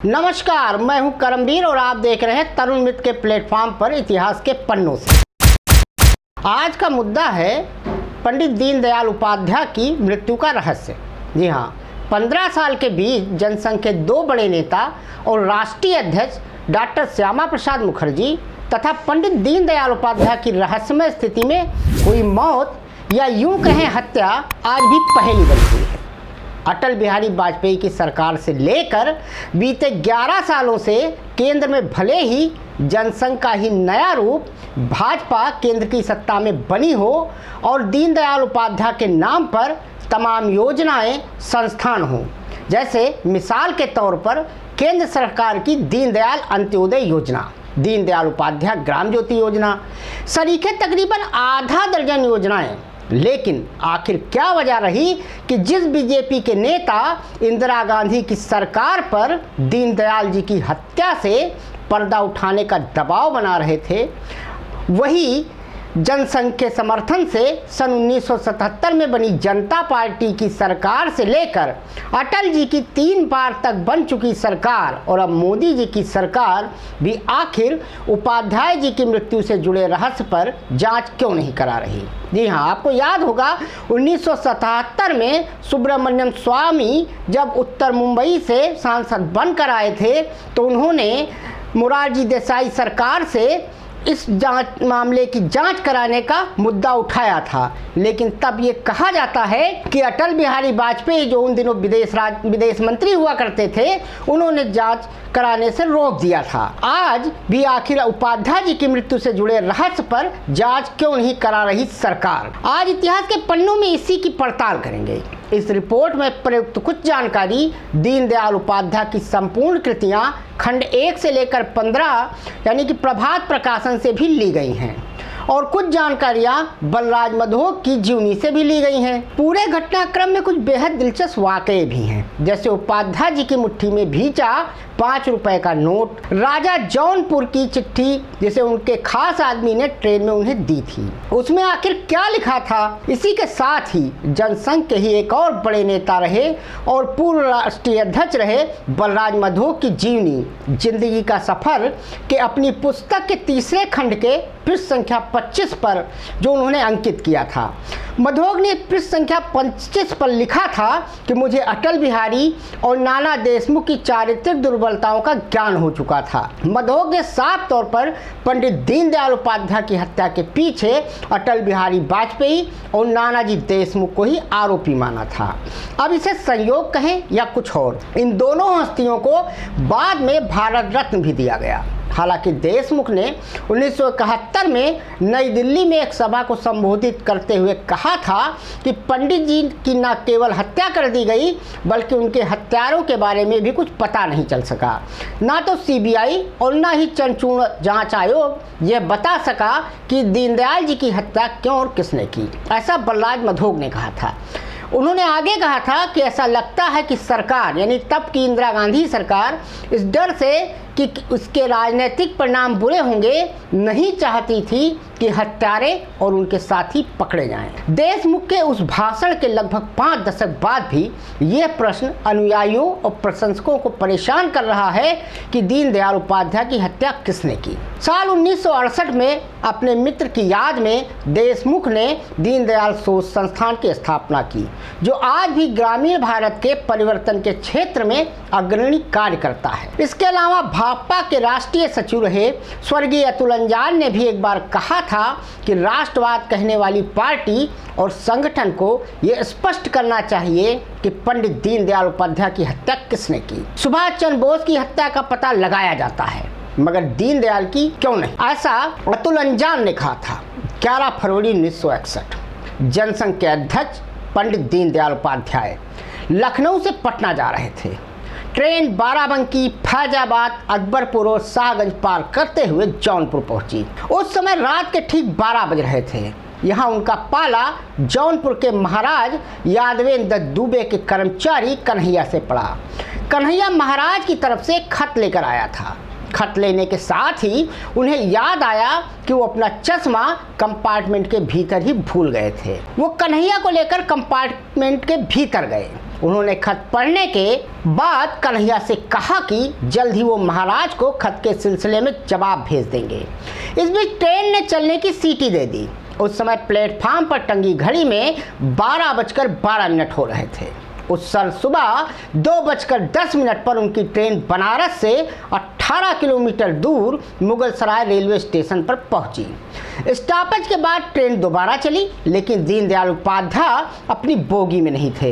नमस्कार, मैं हूं करमवीर और आप देख रहे हैं तरुण मित्र के प्लेटफॉर्म पर इतिहास के पन्नों से। आज का मुद्दा है पंडित दीनदयाल उपाध्याय की मृत्यु का रहस्य। जी हां, 15 साल के बीच जनसंघ के दो बड़े नेता और राष्ट्रीय अध्यक्ष डॉक्टर श्यामा प्रसाद मुखर्जी तथा पंडित दीनदयाल उपाध्याय की रहस्यमय स्थिति में हुई मौत या यूं कहें हत्या आज भी पहेली बनी हुई है। अटल बिहारी वाजपेयी की सरकार से लेकर बीते 11 सालों से केंद्र में भले ही जनसंघ का ही नया रूप भाजपा केंद्र की सत्ता में बनी हो और दीनदयाल उपाध्याय के नाम पर तमाम योजनाएं संस्थान हों, जैसे मिसाल के तौर पर केंद्र सरकार की दीनदयाल अंत्योदय योजना, दीनदयाल उपाध्याय ग्राम ज्योति योजना, सरीखे तकरीबन आधा दर्जन योजनाएं। लेकिन आखिर क्या वजह रही कि जिस बीजेपी के नेता इंदिरा गांधी की सरकार पर दीनदयाल जी की हत्या से पर्दा उठाने का दबाव बना रहे थे, वही जनसंघ के समर्थन से सन 1977 में बनी जनता पार्टी की सरकार से लेकर अटल जी की 3 बार तक बन चुकी सरकार और अब मोदी जी की सरकार भी आखिर उपाध्याय जी की मृत्यु से जुड़े रहस्य पर जांच क्यों नहीं करा रही। जी हाँ, आपको याद होगा 1977 में सुब्रमण्यम स्वामी जब उत्तर मुंबई से सांसद बनकर आए थे तो उन्होंने मोरारजी देसाई सरकार से इस मामले की जांच कराने का मुद्दा उठाया था। लेकिन तब ये कहा जाता है कि अटल बिहारी वाजपेयी जो उन दिनों विदेश मंत्री हुआ करते थे, उन्होंने जांच कराने से रोक दिया था। आज भी आखिर उपाध्याय जी की मृत्यु से जुड़े रहस्य पर जांच क्यों नहीं करा रही सरकार? आज इतिहास के पन्नों में इसी की पड़ताल करेंगे। इस रिपोर्ट में प्रयुक्त कुछ जानकारी दीनदयाल उपाध्याय की संपूर्ण कृतियां खंड 1 से लेकर 15 यानी कि प्रभात प्रकाशन से भी ली गई हैं और कुछ जानकारियां बलराज मधोक की जीवनी से भी ली गई हैं। पूरे घटनाक्रम में कुछ बेहद दिलचस्प वाकये भी हैं, जैसे उपाध्याय जी की मुट्ठी में भीचा 5 रुपए का नोट, राजा जौनपुर की चिट्ठी जिसे उनके खास आदमी ने ट्रेन में उन्हें दी थी, उसमें आखिर क्या लिखा था। इसी के साथ ही जनसंघ के ही एक और बड़े नेता रहे और पूर्व राष्ट्रीय अध्यक्ष रहे बलराज मधोक की जीवनी जिंदगी का सफर के अपनी पुस्तक के तीसरे खंड के पृष्ठ संख्या 25 पर जो उन्होंने अंकित किया था। मधोक ने पृष्ठ संख्या 25 पर लिखा था कि मुझे अटल बिहारी और नाना देशमुख की चारित्रिक दुर्बलताओं का ज्ञान हो चुका था। मधोक ने साफ तौर पर पंडित दीनदयाल उपाध्याय की हत्या के पीछे अटल बिहारी वाजपेयी और नानाजी देशमुख को ही आरोपी माना था। अब इसे संयोग कहें या कुछ और, इन दोनों हस्तियों को बाद में भारत रत्न भी दिया गया। हालांकि देशमुख ने 1971 में नई दिल्ली में एक सभा को संबोधित करते हुए कहा था कि पंडित जी की न केवल हत्या कर दी गई बल्कि उनके हत्यारों के बारे में भी कुछ पता नहीं चल सका। ना तो सीबीआई और ना ही चंचूड़ जांच आयोग यह बता सका कि दीनदयाल जी की हत्या क्यों और किसने की, ऐसा बलराज मधोक ने कहा था। उन्होंने आगे कहा था कि ऐसा लगता है कि सरकार यानी तब की इंदिरा गांधी सरकार इस डर से कि उसके राजनीतिक परिणाम बुरे होंगे नहीं चाहती थी कि हत्यारे और उनके साथी पकड़े जाएं। देशमुख के उस भाषण के लगभग 5 दशक बाद भी यह प्रश्न अनुयायियों और प्रशंसकों को परेशान कर रहा है कि दीनदयाल उपाध्याय की हत्या किसने की। साल 1968 में अपने मित्र की याद में देशमुख ने दीनदयाल शोध संस्थान की स्थापना की, जो आज भी ग्रामीण भारत के परिवर्तन के क्षेत्र में अग्रणी कार्य करता है। इसके अलावा भाजपा के राष्ट्रीय सचिव रहे स्वर्गीय अतुल अंजान ने भी एक बार कहा था कि राष्ट्रवाद कहने वाली पार्टी और संगठन को यह स्पष्ट करना चाहिए कि पंडित दीनदयाल उपाध्याय की हत्या किसने की। सुभाष चंद्र बोस की हत्या का पता लगाया जाता है मगर दीनदयाल की क्यों नहीं, ऐसा अतुल अंजान ने कहा था। 11 फरवरी 1961 जनसंघ के अध्यक्ष पंडित दीनदयाल उपाध्याय लखनऊ से पटना जा रहे थे। ट्रेन बाराबंकी, फैजाबाद, अकबरपुर और शाहगंज पार करते हुए जौनपुर पहुंची। उस समय रात के ठीक 12 बज रहे थे। यहाँ उनका पाला जौनपुर के महाराज यादवेंद्र दुबे के कर्मचारी कन्हैया से पड़ा। कन्हैया महाराज की तरफ से खत लेकर आया था। खत लेने के साथ ही उन्हें याद आया कि वो अपना चश्मा कंपार्टमेंट के भीतर ही भूल गए थे। वो कन्हैया को लेकर कंपार्टमेंट के भीतर गए उन्होंने खत पढ़ने के बाद कन्हैया से कहा कि जल्द ही वो महाराज को खत के सिलसिले में जवाब भेज देंगे। इस बीच ट्रेन ने चलने की सीटी दे दी। उस समय प्लेटफार्म पर टंगी घड़ी में 12:12 हो रहे थे। उस साल सुबह 2:10 पर उनकी ट्रेन बनारस से 18 किलोमीटर दूर मुगलसराय रेलवे स्टेशन पर पहुंची। स्टॉपेज के बाद ट्रेन दोबारा चली, लेकिन दीनदयाल उपाध्याय अपनी बोगी में नहीं थे।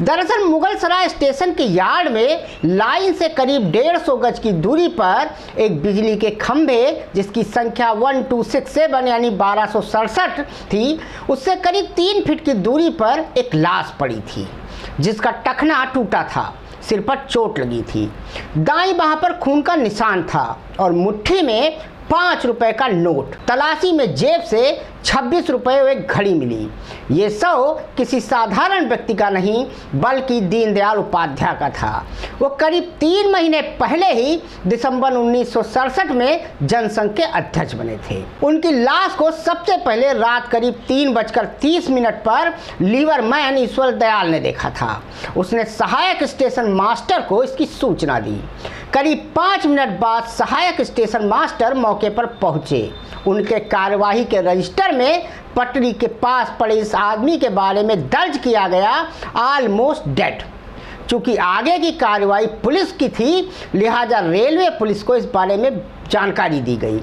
दरअसल मुगलसराय स्टेशन के यार्ड में लाइन से करीब 150 गज की दूरी पर एक बिजली के खंभे, जिसकी संख्या 1267 यानी 1267 थी, उससे करीब 3 फीट की दूरी पर एक लाश पड़ी थी, जिसका टखना टूटा था, सिर पर चोट लगी थी, दाईं बाह पर खून का निशान था और मुट्ठी में 5 रुपए का नोट। तलाशी में जेब से 26 रुपए और एक घड़ी मिली। ये सब किसी साधारण व्यक्ति का नहीं, बल्कि दीनदयाल उपाध्याय का था। वो करीब 3 महीने पहले ही दिसंबर 1967 में जनसंघ के अध्यक्ष बने थे। उनकी लाश को सबसे पहले रात करीब 3:30 पर लीवरमैन ईश्वर दयाल ने देखा था। उसने सहायक स्टेशन मास्टर को इसकी सूचना दी। करीब 5 मिनट बाद सहायक स्टेशन मास्टर मौके पर पहुंचे। उनके कार्यवाही के रजिस्टर में पटरी के पास पड़े इस आदमी के बारे में दर्ज किया गया ऑलमोस्ट डेड। चूंकि आगे की कार्यवाही पुलिस की थी, लिहाजा रेलवे पुलिस को इस बारे में जानकारी दी गई।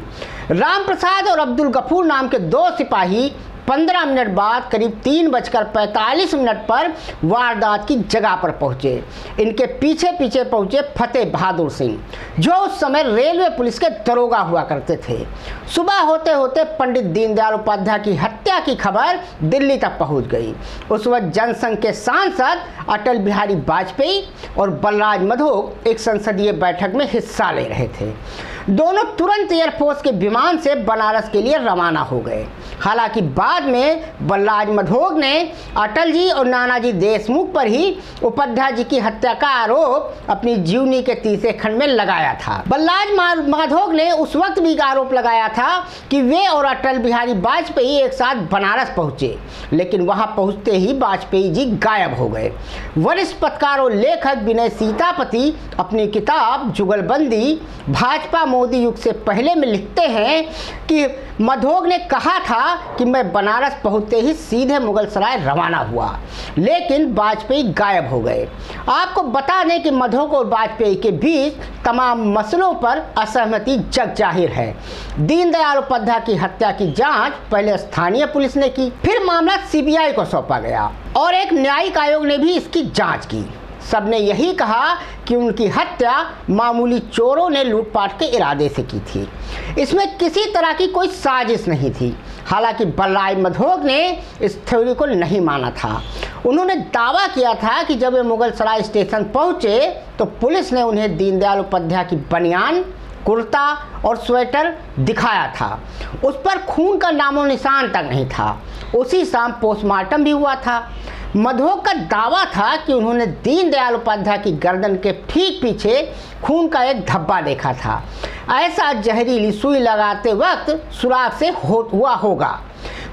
राम प्रसाद और अब्दुल गफूर नाम के 2 सिपाही 15 मिनट बाद करीब 3:45 पर वारदात की जगह पर पहुंचे। इनके पीछे पीछे पहुंचे फतेह बहादुर सिंह, जो उस समय रेलवे पुलिस के दरोगा हुआ करते थे। सुबह होते होते पंडित दीनदयाल उपाध्याय की हत्या की खबर दिल्ली तक पहुंच गई। उस वक्त जनसंघ के सांसद अटल बिहारी वाजपेयी और बलराज मधोक एक संसदीय बैठक में हिस्सा ले रहे थे। दोनों तुरंत एयरफोर्स के विमान से बनारस के लिए रवाना हो गए। हालांकि बाद में बलराज मधोक ने अटल जी और नानाजी देशमुख पर ही उपाध्याय जी की हत्या का आरोप अपनी जीवनी के 30वें खंड में लगाया था। बलराज मधोक ने उस वक्त भी आरोप लगाया था कि वे और अटल बिहारी वाजपेयी एक साथ बनारस पहुंचे, लेकिन वहां पहुंचते ही वाजपेयी जी गायब हो गए। वरिष्ठ पत्रकार और लेखक विनय सीतापति अपनी किताब जुगलबंदी भाजपा मोदी युग से पहले में लिखते हैं कि मधोक ने कहा था कि मैं बनारस पहुंचते ही सीधे मुगलसराय रवाना हुआ, लेकिन वाजपेयी गायब हो गए। आपको बता दें कि मधोक और वाजपेयी के बीच तमाम मसलों पर असहमति जग जाहिर है। दीनदयाल उपाध्याय की हत्या की जांच पहले स्थानीय पुलिस ने की, फिर मामला सीबीआई को सौंपा गया और एक न्यायिक आयोग ने भी इसकी जांच की। सबने यही कहा कि उनकी हत्या मामूली चोरों ने लूटपाट के इरादे से की थी। इसमें किसी तरह की कोई साजिश नहीं थी। हालांकि बलराज मधोक ने इस थ्योरी को नहीं माना था। उन्होंने दावा किया था कि जब वे मुगलसराय स्टेशन पहुंचे तो पुलिस ने उन्हें दीनदयाल उपाध्याय की बनियान, कुर्ता और स्वेटर दिखाया था। उस पर खून का नामो निशान तक नहीं था। उसी शाम पोस्टमार्टम भी हुआ था। मधोक का दावा था कि उन्होंने दीनदयाल उपाध्याय की गर्दन के ठीक पीछे खून का एक धब्बा देखा था। ऐसा जहरीली सुई लगाते वक्त सुराग से हुआ होगा।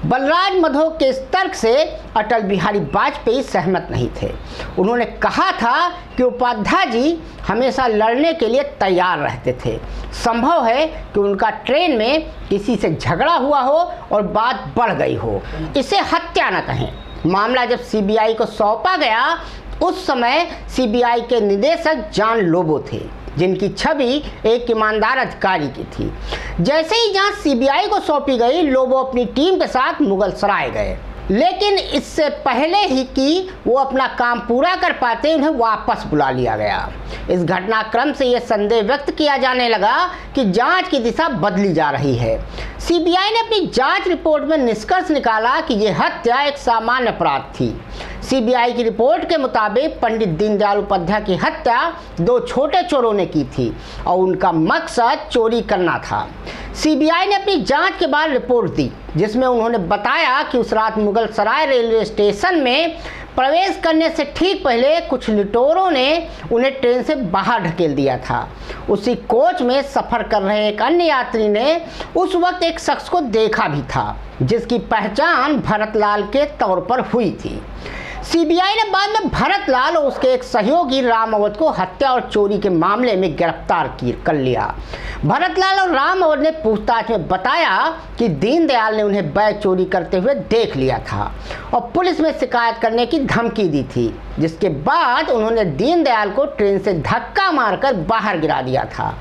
बलराज मधोक के इस तर्क से अटल बिहारी वाजपेयी सहमत नहीं थे। उन्होंने कहा था कि उपाध्याय जी हमेशा लड़ने के लिए तैयार रहते थे। संभव है कि उनका ट्रेन में किसी से झगड़ा हुआ हो और बात बढ़ गई हो। इसे हत्या न कहें। मामला जब सीबीआई को सौंपा गया, उस समय सीबीआई के निदेशक जॉन लोबो थे, जिनकी छवि एक ईमानदार अधिकारी की थी। जैसे ही जांच सीबीआई को सौंपी गई, लोबो अपनी टीम के साथ मुगलसराय गए, लेकिन इससे पहले ही कि वो अपना काम पूरा कर पाते उन्हें वापस बुला लिया गया। इस घटनाक्रम से यह संदेह व्यक्त किया जाने लगा कि जांच की दिशा बदली जा रही है। सीबीआई ने अपनी जांच रिपोर्ट में निष्कर्ष निकाला कि यह हत्या एक सामान्य अपराध थी। सीबीआई की रिपोर्ट के मुताबिक पंडित दीनदयाल उपाध्याय की हत्या 2 छोटे चोरों ने की थी और उनका मकसद चोरी करना था। सीबीआई ने अपनी जांच के बाद रिपोर्ट दी, जिसमें उन्होंने बताया कि उस रात मुगलसराय रेलवे स्टेशन में प्रवेश करने से ठीक पहले कुछ लुटेरों ने उन्हें ट्रेन से बाहर ढकेल दिया था। उसी कोच में सफ़र कर रहे एक अन्य यात्री ने उस वक्त एक शख्स को देखा भी था, जिसकी पहचान भरतलाल के तौर पर हुई थी। सीबीआई ने बाद में भरत लाल और उसके एक सहयोगी राम अवध को हत्या और चोरी के मामले में गिरफ्तार कर लिया। भरत लाल और राम अवध ने पूछताछ में बताया कि दीनदयाल ने उन्हें बैग चोरी करते हुए देख लिया था और पुलिस में शिकायत करने की धमकी दी थी, जिसके बाद उन्होंने दीनदयाल को ट्रेन से धक्का मारकर बाहर गिरा दिया था।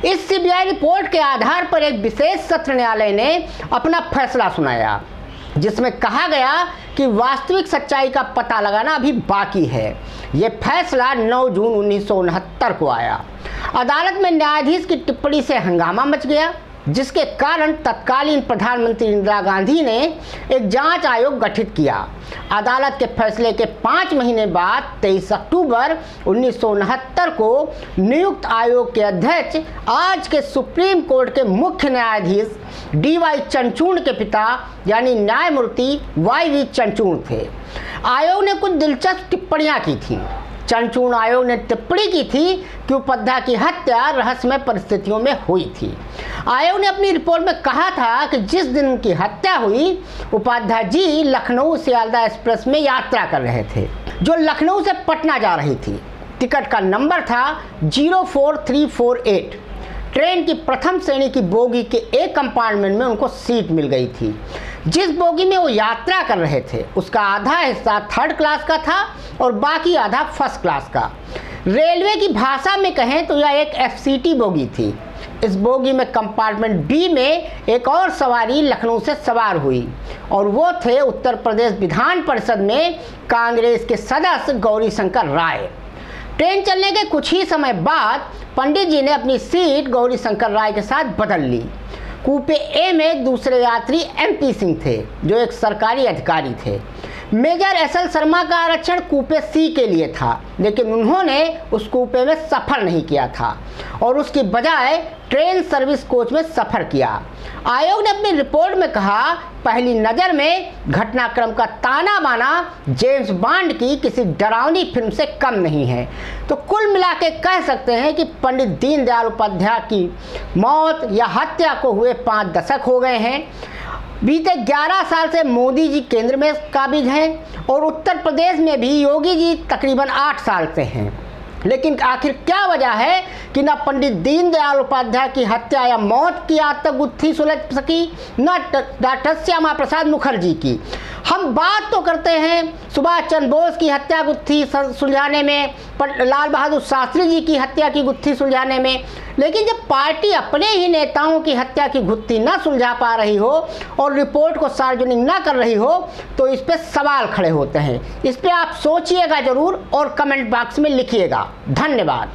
इस सीबीआई रिपोर्ट के आधार पर एक विशेष सत्र न्यायालय ने अपना फैसला सुनाया, जिसमें कहा गया कि वास्तविक सच्चाई का पता लगाना अभी बाकी है। यह फैसला 9 जून 1969 को आया। अदालत में न्यायाधीश की टिप्पणी से हंगामा मच गया, जिसके कारण तत्कालीन प्रधानमंत्री इंदिरा गांधी ने एक जांच आयोग गठित किया। अदालत के फैसले के 5 महीने बाद 23 अक्टूबर 1969 को नियुक्त आयोग के अध्यक्ष आज के सुप्रीम कोर्ट के मुख्य न्यायाधीश DY चंद्रचूड़ के पिता यानी न्यायमूर्ति YV चंद्रचूड़ थे। आयोग ने कुछ दिलचस्प टिप्पणियां की थी। चंद्रचूड़ आयोग ने टिप्पणी की थी कि उपाध्याय की हत्या रहस्यमय परिस्थितियों में हुई थी। आयोग ने अपनी रिपोर्ट में कहा था कि जिस दिन उनकी हत्या हुई, उपाध्याय जी लखनऊ सियालदह एक्सप्रेस में यात्रा कर रहे थे, जो लखनऊ से पटना जा रही थी। टिकट का नंबर था 04348। ट्रेन की प्रथम श्रेणी की बोगी के एक कंपार्टमेंट में उनको सीट मिल गई थी। जिस बोगी में वो यात्रा कर रहे थे उसका आधा हिस्सा 3rd क्लास का था और बाकी आधा 1st क्लास का। रेलवे की भाषा में कहें तो यह एक FCT बोगी थी। इस बोगी में कंपार्टमेंट B में एक और सवारी लखनऊ से सवार हुई और वो थे उत्तर प्रदेश विधान परिषद में कांग्रेस के सदस्य गौरीशंकर राय। ट्रेन चलने के कुछ ही समय बाद पंडित जी ने अपनी सीट गौरीशंकर राय के साथ बदल ली। कूपे A में दूसरे यात्री MP सिंह थे, जो एक सरकारी अधिकारी थे। मेजर SL शर्मा का आरक्षण कूपे C के लिए था, लेकिन उन्होंने उस कूपे में सफ़र नहीं किया था और उसकी बजाय ट्रेन सर्विस कोच में सफ़र किया। आयोग ने अपनी रिपोर्ट में कहा, पहली नज़र में घटनाक्रम का ताना बाना जेम्स बॉन्ड की किसी डरावनी फिल्म से कम नहीं है। तो कुल मिला के कह सकते हैं कि पंडित दीनदयाल उपाध्याय की मौत या हत्या को हुए 5 दशक हो गए हैं। बीते 11 साल से मोदी जी केंद्र में काबिज हैं और उत्तर प्रदेश में भी योगी जी तकरीबन 8 साल से हैं। लेकिन आखिर क्या वजह है कि न पंडित दीनदयाल उपाध्याय की हत्या या मौत की आज तक गुत्थी सुलझ सकी, न डॉक्टर श्यामा प्रसाद मुखर्जी की। हम बात तो करते हैं सुभाष चंद्र बोस की हत्या गुत्थी सुलझाने में, लाल बहादुर शास्त्री जी की हत्या की गुत्थी सुलझाने में, लेकिन जब पार्टी अपने ही नेताओं की हत्या की गुत्थी न सुलझा पा रही हो और रिपोर्ट को सार्वजनिक न कर रही हो, तो इस पे सवाल खड़े होते हैं। इस पे आप सोचिएगा ज़रूर और कमेंट बॉक्स में लिखिएगा। धन्यवाद।